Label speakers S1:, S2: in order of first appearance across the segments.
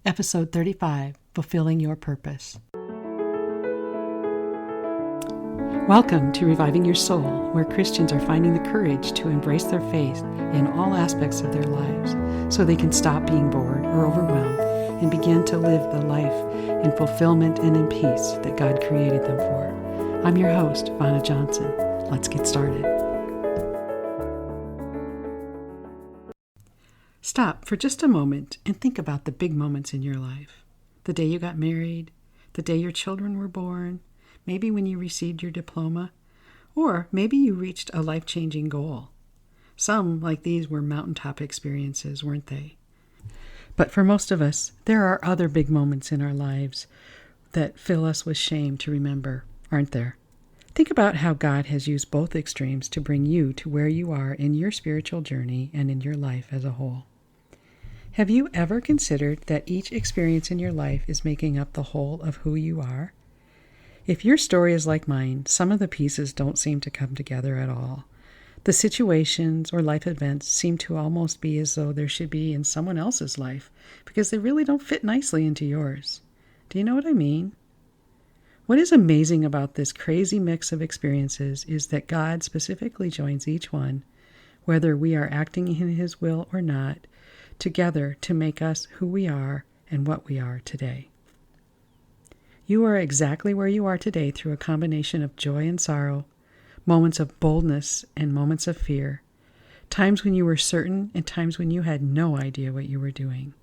S1: Episode 35, Fulfilling Your Purpose. Welcome to Reviving Your Soul, where Christians are finding the courage to embrace their faith in all aspects of their lives so they can stop being bored or overwhelmed and begin to live the life in fulfillment and in peace that God created them for. I'm your host, Vanna Johnson. Let's get started. Stop for just a moment and think about the big moments in your life. The day you got married, the day your children were born, maybe when you received your diploma, or maybe you reached a life-changing goal. Some, like these, were mountaintop experiences, weren't they? But for most of us, there are other big moments in our lives that fill us with shame to remember, aren't there? Think about how God has used both extremes to bring you to where you are in your spiritual journey and in your life as a whole. Have you ever considered that each experience in your life is making up the whole of who you are? If your story is like mine, some of the pieces don't seem to come together at all. The situations or life events seem to almost be as though there should be in someone else's life because they really don't fit nicely into yours. Do you know what I mean? What is amazing about this crazy mix of experiences is that God specifically joins each one, whether we are acting in His will or not, together to make us who we are and what we are today. You are exactly where you are today through a combination of joy and sorrow, moments of boldness and moments of fear, times when you were certain and times when you had no idea what you were doing.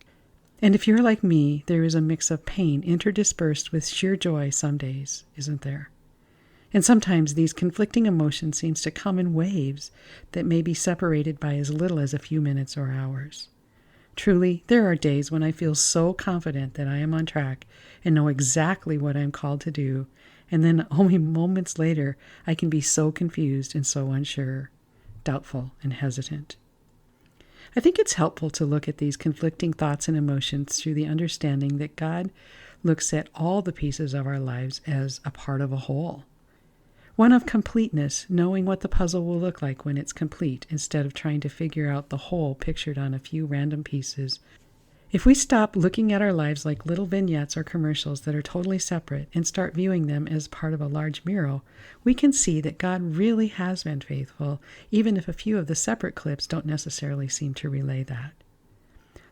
S1: And if you're like me, there is a mix of pain interdispersed with sheer joy some days, isn't there? And sometimes these conflicting emotions seem to come in waves that may be separated by as little as a few minutes or hours. Truly, there are days when I feel so confident that I am on track and know exactly what I am called to do, and then only moments later I can be so confused and so unsure, doubtful and hesitant. I think it's helpful to look at these conflicting thoughts and emotions through the understanding that God looks at all the pieces of our lives as a part of a whole. One of completeness, knowing what the puzzle will look like when it's complete, instead of trying to figure out the whole pictured on a few random pieces. If we stop looking at our lives like little vignettes or commercials that are totally separate and start viewing them as part of a large mural, we can see that God really has been faithful, even if a few of the separate clips don't necessarily seem to relay that.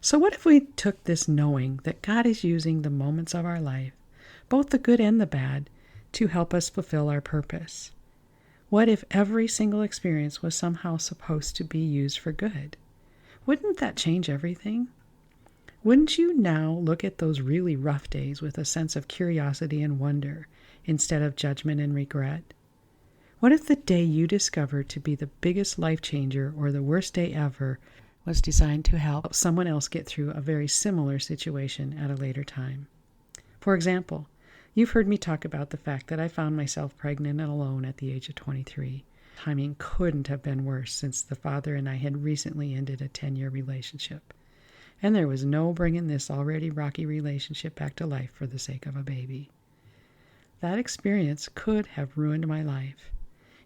S1: So what if we took this knowing that God is using the moments of our life, both the good and the bad, to help us fulfill our purpose? What if every single experience was somehow supposed to be used for good? Wouldn't that change everything? Wouldn't you now look at those really rough days with a sense of curiosity and wonder instead of judgment and regret? What if the day you discovered to be the biggest life changer or the worst day ever was designed to help someone else get through a very similar situation at a later time? For example, you've heard me talk about the fact that I found myself pregnant and alone at the age of 23. Timing couldn't have been worse since the father and I had recently ended a 10-year relationship. And there was no bringing this already rocky relationship back to life for the sake of a baby. That experience could have ruined my life.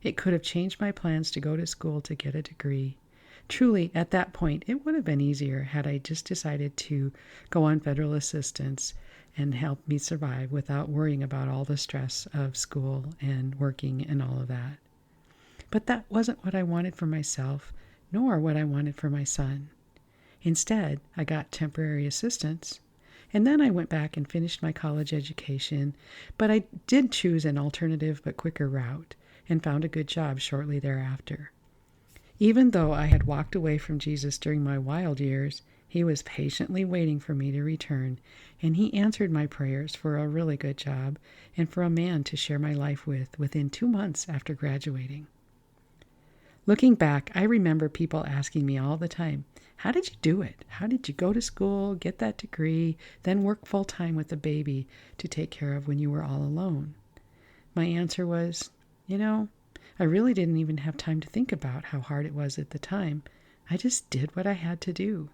S1: It could have changed my plans to go to school to get a degree. Truly, at that point, it would have been easier had I just decided to go on federal assistance and help me survive without worrying about all the stress of school and working and all of that. But that wasn't what I wanted for myself, nor what I wanted for my son. Instead, I got temporary assistance, and then I went back and finished my college education, but I did choose an alternative but quicker route and found a good job shortly thereafter. Even though I had walked away from Jesus during my wild years, He was patiently waiting for me to return, and He answered my prayers for a really good job and for a man to share my life with within 2 months after graduating. Looking back, I remember people asking me all the time, how did you do it? How did you go to school, get that degree, then work full-time with a baby to take care of when you were all alone? My answer was, I really didn't even have time to think about how hard it was at the time. I just did what I had to do.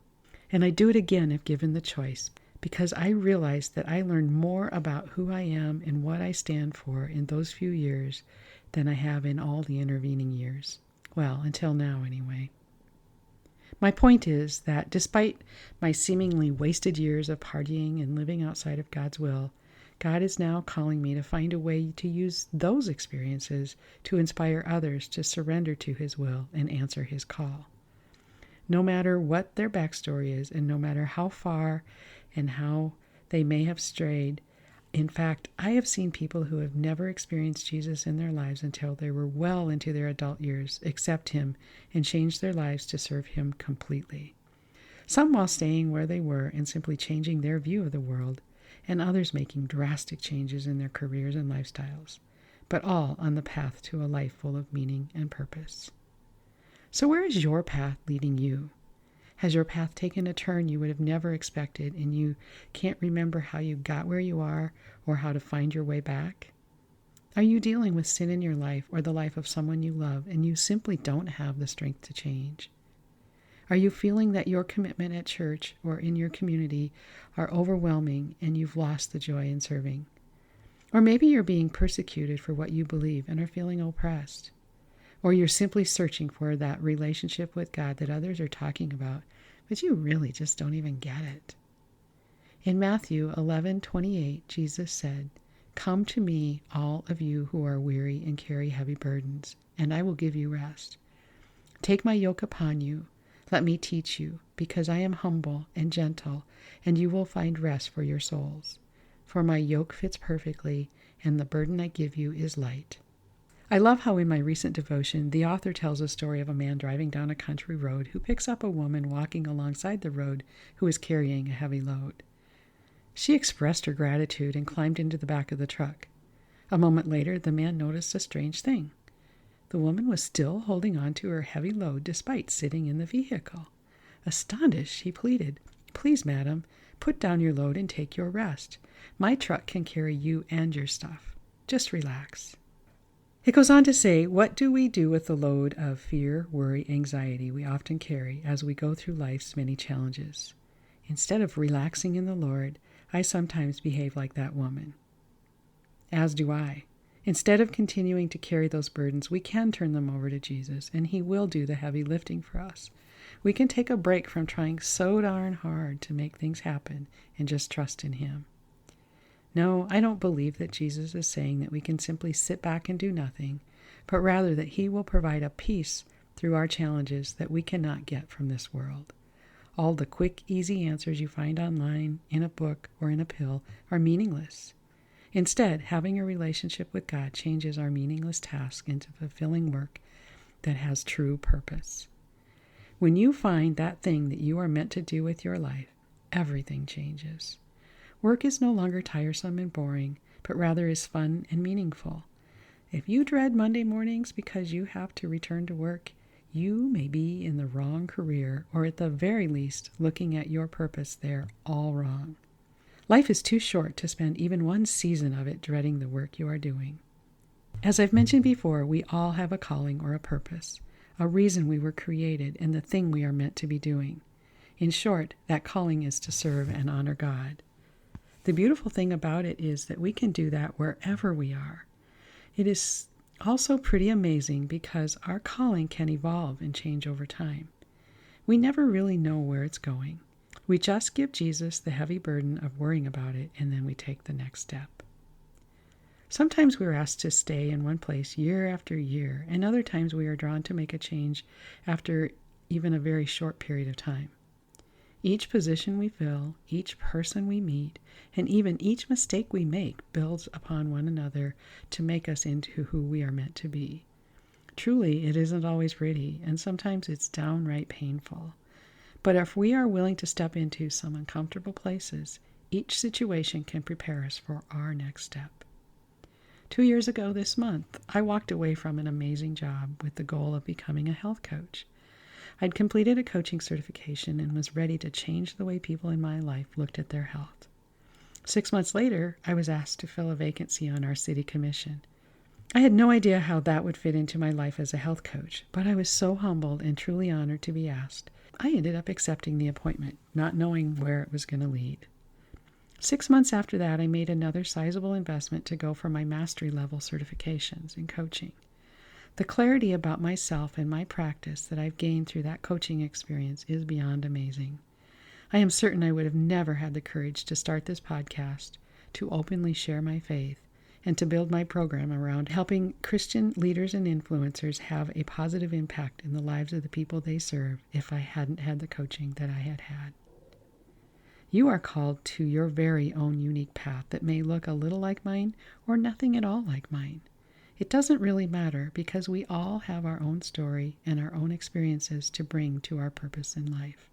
S1: And I'd do it again if given the choice, because I realized that I learned more about who I am and what I stand for in those few years than I have in all the intervening years. Well, until now anyway. My point is that despite my seemingly wasted years of partying and living outside of God's will, God is now calling me to find a way to use those experiences to inspire others to surrender to His will and answer His call. No matter what their backstory is, and no matter how far and how they may have strayed, in fact, I have seen people who have never experienced Jesus in their lives until they were well into their adult years accept Him and change their lives to serve Him completely. Some while staying where they were and simply changing their view of the world, and others making drastic changes in their careers and lifestyles, but all on the path to a life full of meaning and purpose. So where is your path leading you? Has your path taken a turn you would have never expected and you can't remember how you got where you are or how to find your way back? Are you dealing with sin in your life or the life of someone you love and you simply don't have the strength to change? Are you feeling that your commitment at church or in your community are overwhelming and you've lost the joy in serving? Or maybe you're being persecuted for what you believe and are feeling oppressed. Or you're simply searching for that relationship with God that others are talking about, but you really just don't even get it. In Matthew 11:28, Jesus said, "Come to me, all of you who are weary and carry heavy burdens, and I will give you rest. Take my yoke upon you. Let me teach you, because I am humble and gentle, and you will find rest for your souls. For my yoke fits perfectly, and the burden I give you is light." I love how in my recent devotion, the author tells a story of a man driving down a country road who picks up a woman walking alongside the road who is carrying a heavy load. She expressed her gratitude and climbed into the back of the truck. A moment later, the man noticed a strange thing. The woman was still holding on to her heavy load despite sitting in the vehicle. Astonished, he pleaded, "Please, madam, put down your load and take your rest. My truck can carry you and your stuff. Just relax." It goes on to say, what do we do with the load of fear, worry, anxiety we often carry as we go through life's many challenges? Instead of relaxing in the Lord, I sometimes behave like that woman. As do I. Instead of continuing to carry those burdens, we can turn them over to Jesus, and He will do the heavy lifting for us. We can take a break from trying so darn hard to make things happen and just trust in Him. No, I don't believe that Jesus is saying that we can simply sit back and do nothing, but rather that He will provide a peace through our challenges that we cannot get from this world. All the quick, easy answers you find online, in a book, or in a pill are meaningless. Instead, having a relationship with God changes our meaningless task into fulfilling work that has true purpose. When you find that thing that you are meant to do with your life, everything changes. Work is no longer tiresome and boring, but rather is fun and meaningful. If you dread Monday mornings because you have to return to work, you may be in the wrong career, or at the very least, looking at your purpose there all wrong. Life is too short to spend even one season of it dreading the work you are doing. As I've mentioned before, we all have a calling or a purpose, a reason we were created, and the thing we are meant to be doing. In short, that calling is to serve and honor God. The beautiful thing about it is that we can do that wherever we are. It is also pretty amazing because our calling can evolve and change over time. We never really know where it's going. We just give Jesus the heavy burden of worrying about it, and then we take the next step. Sometimes we're asked to stay in one place year after year, and other times we are drawn to make a change after even a very short period of time. Each position we fill, each person we meet, and even each mistake we make builds upon one another to make us into who we are meant to be. Truly, it isn't always pretty, and sometimes it's downright painful. But if we are willing to step into some uncomfortable places, each situation can prepare us for our next step. 2 years ago this month, I walked away from an amazing job with the goal of becoming a health coach. I'd completed a coaching certification and was ready to change the way people in my life looked at their health. 6 months later, I was asked to fill a vacancy on our city commission. I had no idea how that would fit into my life as a health coach, but I was so humbled and truly honored to be asked. I ended up accepting the appointment, not knowing where it was going to lead. 6 months after that, I made another sizable investment to go for my mastery level certifications in coaching. The clarity about myself and my practice that I've gained through that coaching experience is beyond amazing. I am certain I would have never had the courage to start this podcast, to openly share my faith, and to build my program around helping Christian leaders and influencers have a positive impact in the lives of the people they serve if I hadn't had the coaching that I had had. You are called to your very own unique path that may look a little like mine or nothing at all like mine. It doesn't really matter because we all have our own story and our own experiences to bring to our purpose in life.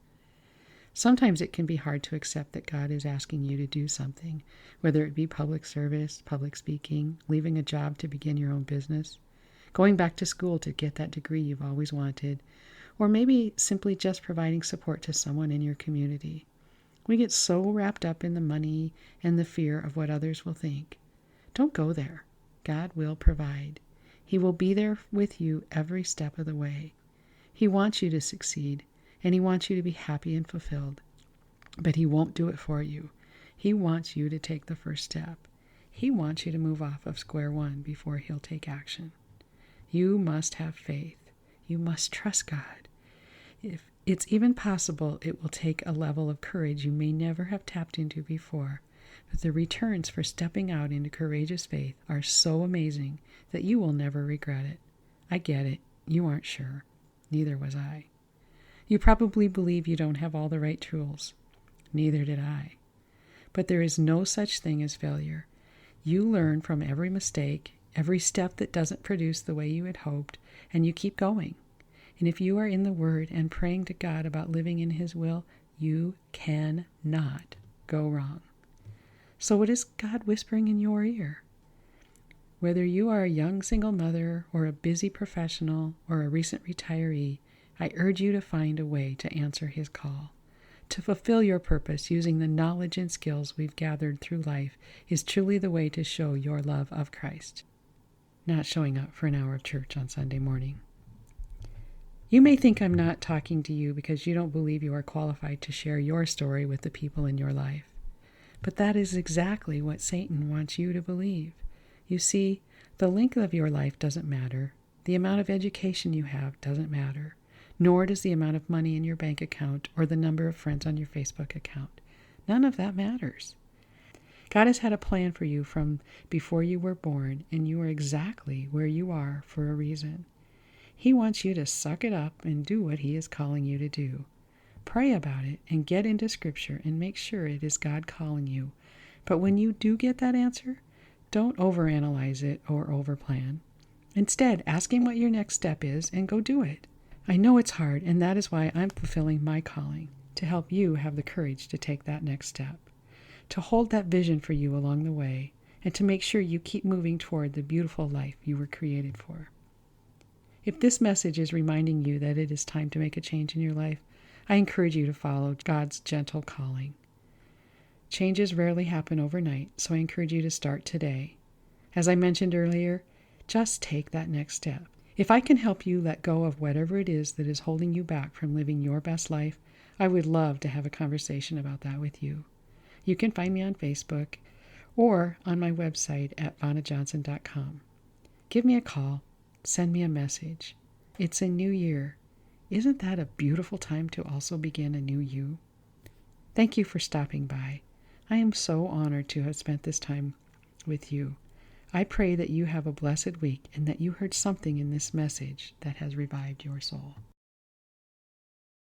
S1: Sometimes it can be hard to accept that God is asking you to do something, whether it be public service, public speaking, leaving a job to begin your own business, going back to school to get that degree you've always wanted, or maybe simply just providing support to someone in your community. We get so wrapped up in the money and the fear of what others will think. Don't go there. God will provide. He will be there with you every step of the way. He wants you to succeed, and He wants you to be happy and fulfilled. But He won't do it for you. He wants you to take the first step. He wants you to move off of square one before He'll take action. You must have faith. You must trust God. If it's even possible, it will take a level of courage you may never have tapped into before. But the returns for stepping out into courageous faith are so amazing that you will never regret it. I get it. You aren't sure. Neither was I. You probably believe you don't have all the right tools. Neither did I. But there is no such thing as failure. You learn from every mistake, every step that doesn't produce the way you had hoped, and you keep going. And if you are in the Word and praying to God about living in His will, you cannot go wrong. So what is God whispering in your ear? Whether you are a young single mother or a busy professional or a recent retiree, I urge you to find a way to answer His call. To fulfill your purpose using the knowledge and skills we've gathered through life is truly the way to show your love of Christ, not showing up for an hour of church on Sunday morning. You may think I'm not talking to you because you don't believe you are qualified to share your story with the people in your life. But that is exactly what Satan wants you to believe. You see, the length of your life doesn't matter. The amount of education you have doesn't matter. Nor does the amount of money in your bank account or the number of friends on your Facebook account. None of that matters. God has had a plan for you from before you were born, and you are exactly where you are for a reason. He wants you to suck it up and do what He is calling you to do. Pray about it and get into Scripture and make sure it is God calling you. But when you do get that answer, don't overanalyze it or overplan. Instead, ask Him what your next step is and go do it. I know it's hard, and that is why I'm fulfilling my calling, to help you have the courage to take that next step, to hold that vision for you along the way, and to make sure you keep moving toward the beautiful life you were created for. If this message is reminding you that it is time to make a change in your life, I encourage you to follow God's gentle calling. Changes rarely happen overnight, so I encourage you to start today. As I mentioned earlier, just take that next step. If I can help you let go of whatever it is that is holding you back from living your best life, I would love to have a conversation about that with you. You can find me on Facebook or on my website at vannajohnson.com. Give me a call. Send me a message. It's a new year. Isn't that a beautiful time to also begin a new you? Thank you for stopping by. I am so honored to have spent this time with you. I pray that you have a blessed week and that you heard something in this message that has revived your soul.